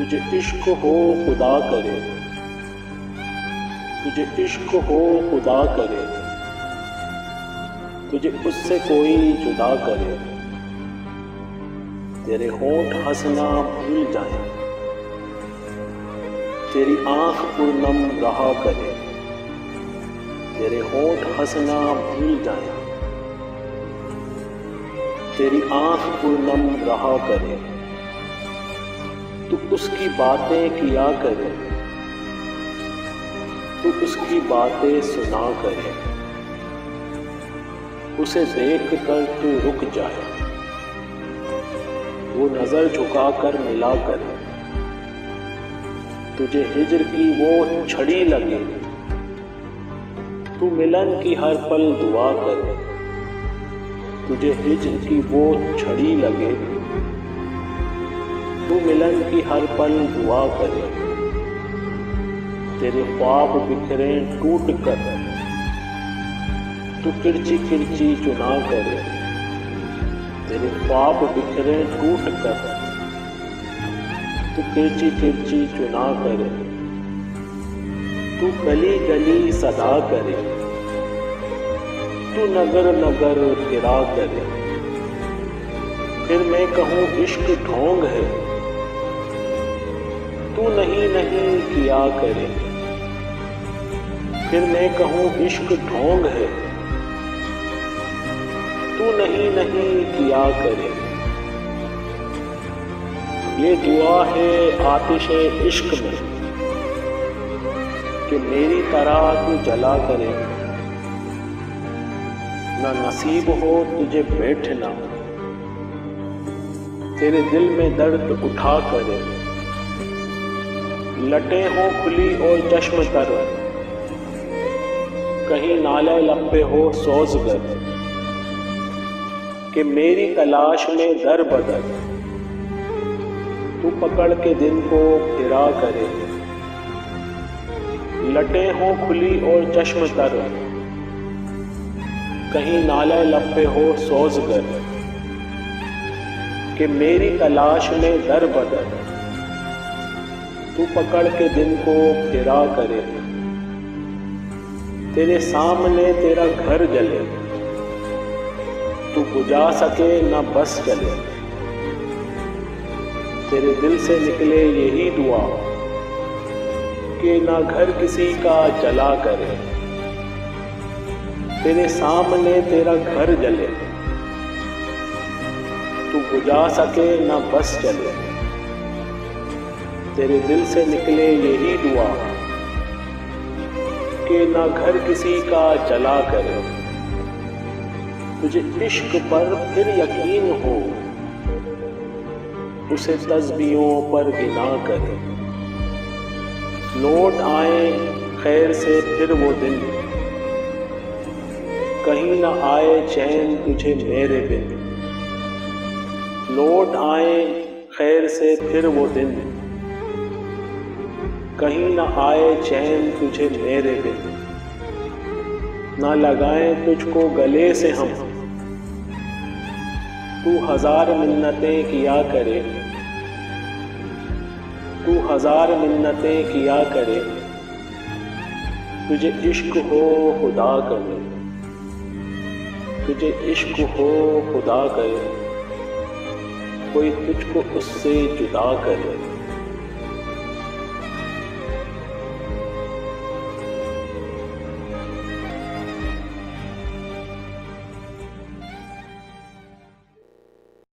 तुझे इश्क हो खुदा करे, तुझे इश्क हो खुदा करे, तुझे उससे कोई जुदा करे। तेरे होंठ हंसना भूल जाए, तेरी आंख पुरनम रहा करे। तेरे होंठ हंसना भूल जाए, तेरी आंख पुरनम रहा करे। तू उसकी बातें किया करे, तू उसकी बातें सुना करे। उसे देख कर तू रुक जाए, वो नजर झुका कर मिला करे। तुझे हिज्र की वो छड़ी लगे, तू मिलन की हर पल दुआ करे। तुझे हिज्र की वो छड़ी लगे, तू मिलन की हर पल दुआ करे। तेरे ख्वाब बिखरे टूट कर, तू किरची किरची चुना करे। तेरे ख्वाब बिखरे टूट कर, तू किरची किरची चुना करे। तू गली गली सदा करे, तू नगर नगर फिरा करे। फिर मैं कहूँ इश्क ढोंग है, तू नहीं नहीं किया करे। फिर मैं कहूँ इश्क ढोंग है, तू नहीं नहीं किया करे। ये दुआ है आतिशे इश्क में कि मेरी तरह तू जला करे। ना नसीब हो तुझे बैठना, तेरे दिल में दर्द उठा करे। लटें हो खुली और चश्म तर, कहीं नाले लपे हो सोजगर। कि मेरी तलाश में दर बदर, तू पकड़ के दिन को फिरा करे। लटें हो खुली और चश्म तर, कहीं नाले लपे हो सोजगर। कि मेरी तलाश में दर बदर, तू पकड़ के दिन को फिरा करे। तेरे सामने तेरा घर जले, तू बुझा सके न बस जले। तेरे दिल से निकले यही दुआ कि ना घर किसी का जला करे। तेरे सामने तेरा घर जले, तू बुझा सके न बस जले। तेरे दिल से निकले यही दुआ कि ना घर किसी का जला करे। तुझे इश्क पर फिर यकीन हो, उसे तस्बीहों पर गिना करे। लौट आए खैर से फिर वो दिन, कहीं ना आए चैन तुझे मेरे बिन। लौट आए खैर से फिर वो दिन, कहीं ना आए चैन तुझे मेरे बिन। ना लगाएं तुझको गले से हम, तू हजार मिन्नतें किया करे। तू हजार मिन्नतें किया करे, तुझे इश्क हो खुदा करे। तुझे इश्क हो खुदा करे, कोई तुझको उससे जुदा करे।